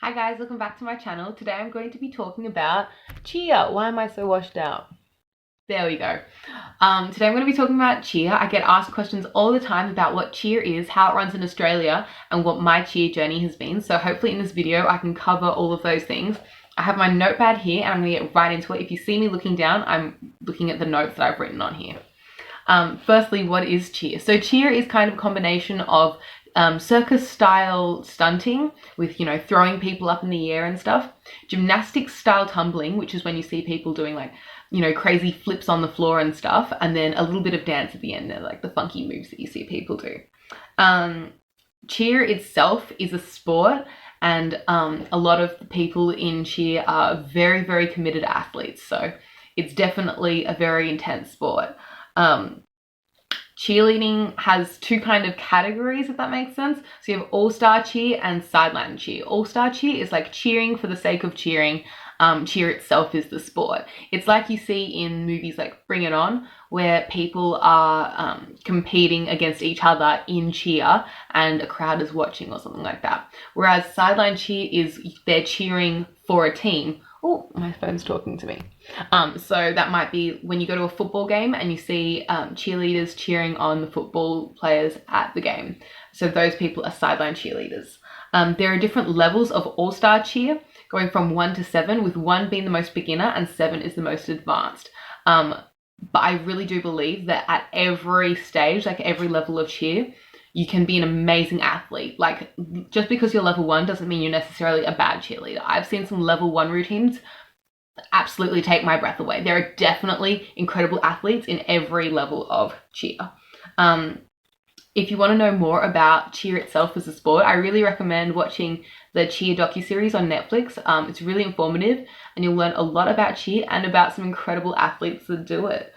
Hi guys, welcome back to my channel. Today I'm going to be talking about cheer. Why am I so washed out? There we go. Today I'm going to be talking about cheer. I get asked questions all the time about what cheer is, how it runs in Australia, and what my cheer journey has been. So hopefully in this video I can cover all of those things. I have my notepad here and I'm going to get right into it. If you see me looking down, I'm looking at the notes that I've written on here. Firstly, what is cheer? So cheer is kind of a combination of circus style stunting with, throwing people up in the air and stuff. Gymnastics style tumbling, which is when you see people doing like, crazy flips on the floor and stuff. And then a little bit of dance at the end. They're like the funky moves that you see people do. Cheer itself is a sport, and a lot of the people in cheer are very, very committed athletes. So it's definitely a very intense sport. Cheerleading has two kind of categories, if that makes sense. So you have all-star cheer and sideline cheer. All-star cheer is like cheering for the sake of cheering. Cheer itself is the sport. It's like you see in movies like Bring It On, where people are competing against each other in cheer and a crowd is watching or something like that. Whereas sideline cheer is they're cheering for a team. Oh, my phone's talking to me. So that might be when you go to a football game and you see cheerleaders cheering on the football players at the game. So those people are sideline cheerleaders. There are different levels of all-star cheer, going from 1 to 7, with 1 being the most beginner and 7 is the most advanced. But I really do believe that at every stage, like every level of cheer, you can be an amazing athlete. Like, just because you're level 1 doesn't mean you're necessarily a bad cheerleader. I've seen some level 1 routines absolutely take my breath away. There are definitely incredible athletes in every level of cheer. If you want to know more about cheer itself as a sport, I really recommend watching the Cheer docuseries on Netflix. It's really informative and you'll learn a lot about cheer and about some incredible athletes that do it.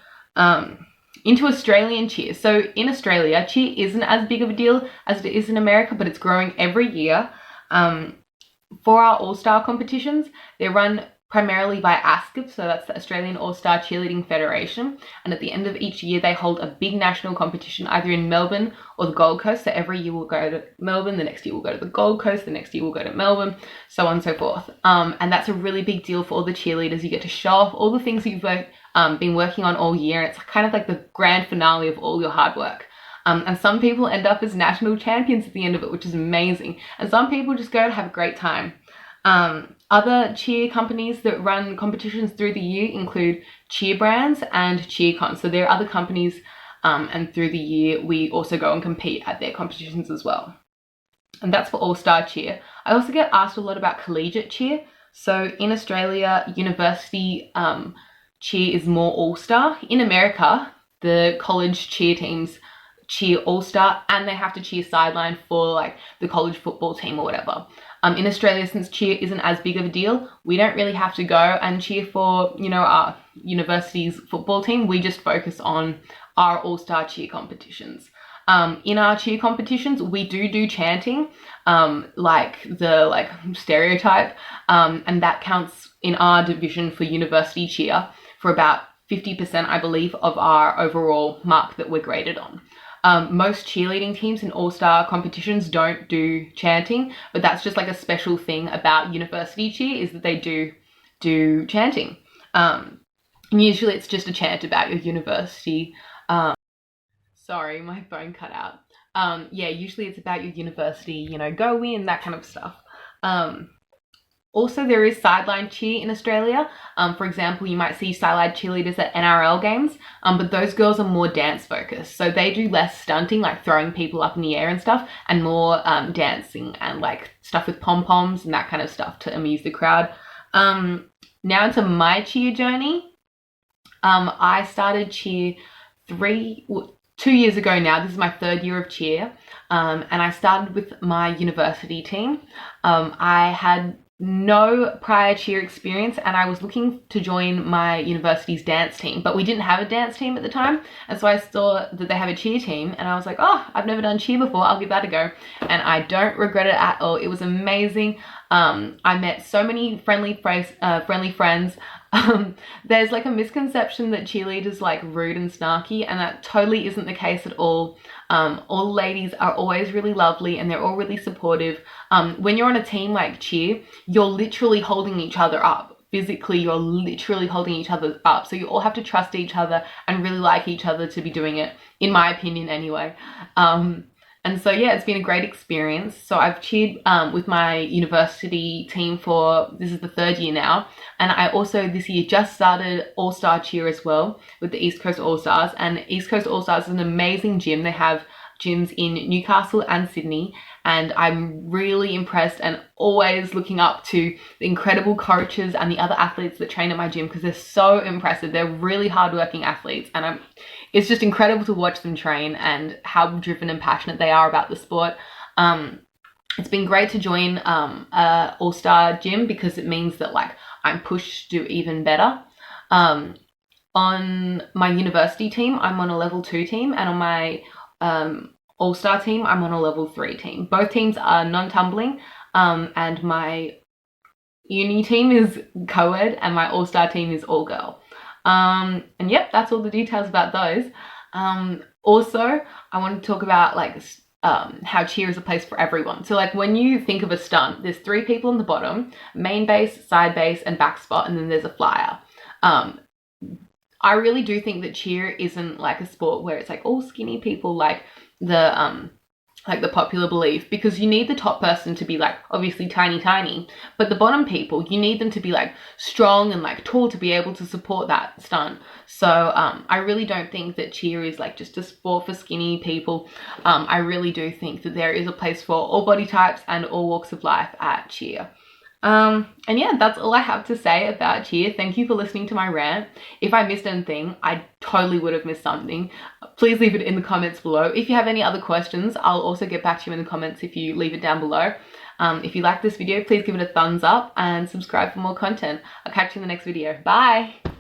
Into Australian cheer. So in Australia, cheer isn't as big of a deal as it is in America, but it's growing every year. For our all-star competitions, they're run primarily by ASCF, so that's the Australian All-Star Cheerleading Federation. And at the end of each year, they hold a big national competition either in Melbourne or the Gold Coast. So every year we'll go to Melbourne, the next year we'll go to the Gold Coast, the next year we'll go to Melbourne, so on and so forth. And that's a really big deal for all the cheerleaders. You get to show off all the things you've been working on all year, and it's kind of like the grand finale of all your hard work. And some people end up as national champions at the end of it, which is amazing. And some people just go to have a great time. Other cheer companies that run competitions through the year include Cheer Brands and CheerCon. So there are other companies, and through the year we also go and compete at their competitions as well. And that's for all-star cheer. I also get asked a lot about collegiate cheer. So in Australia, university cheer is more all-star. In America, the college cheer teams cheer all-star and they have to cheer sideline for like the college football team or whatever. In Australia, since cheer isn't as big of a deal, we don't really have to go and cheer for, our university's football team. We just focus on our all-star cheer competitions. In our cheer competitions, we do chanting, like the stereotype, and that counts in our division for university cheer for about 50%, I believe, of our overall mark that we're graded on. Most cheerleading teams in all-star competitions don't do chanting, but that's just like a special thing about university cheer is that they do chanting. And usually it's just a chant about your university. Sorry, my phone cut out. Yeah, usually it's about your university, go win, that kind of stuff. Also, there is sideline cheer in Australia. For example, you might see sideline cheerleaders at NRL games, but those girls are more dance focused. So they do less stunting, like throwing people up in the air and stuff, and more dancing and like stuff with pom-poms and that kind of stuff to amuse the crowd. Now into my cheer journey. I started cheer 2 years ago now. This is my 3rd year of cheer. And I started with my university team. I had no prior cheer experience and I was looking to join my university's dance team, but we didn't have a dance team at the time, and so I saw that they have a cheer team and I was like, oh, I've never done cheer before, I'll give that a go. And I don't regret it at all. It was amazing. I met so many friendly friends. There's like a misconception that cheerleaders like rude and snarky, and that totally isn't the case at all. All ladies are always really lovely and they're all really supportive. When you're on a team like cheer, you're literally holding each other up. Physically, you're literally holding each other up. So you all have to trust each other and really like each other to be doing it, in my opinion anyway. And so yeah, it's been a great experience. So I've cheered with my university team this is the 3rd year now. And I also this year just started All-Star Cheer as well with the East Coast All-Stars. And East Coast All-Stars is an amazing gym. They have gyms in Newcastle and Sydney. And I'm really impressed and always looking up to the incredible coaches and the other athletes that train at my gym, because they're so impressive. They're really hardworking athletes, and it's just incredible to watch them train and how driven and passionate they are about the sport. It's been great to join a all-star gym, because it means that like I'm pushed to do even better. On my university team, I'm on a level 2 team, and on my all-star team, I'm on a level 3 team. Both teams are non-tumbling, and my uni team is co-ed and my all-star team is all-girl. And yep, that's all the details about those. Also, I want to talk about like how cheer is a place for everyone. So like when you think of a stunt, there's 3 people on the bottom: main base, side base, and back spot, and then there's a flyer. I really do think that cheer isn't like a sport where it's like all skinny people like the popular belief, because you need the top person to be like obviously tiny, but the bottom people, you need them to be like strong and like tall to be able to support that stunt. So I really don't think that cheer is like just a sport for skinny people. I really do think that there is a place for all body types and all walks of life at cheer. And yeah, that's all I have to say about cheer. Thank you for listening to my rant. If I missed anything, I totally would have missed something. Please leave it in the comments below. If you have any other questions, I'll also get back to you in the comments if you leave it down below. If you like this video, please give it a thumbs up and subscribe for more content. I'll catch you in the next video. Bye!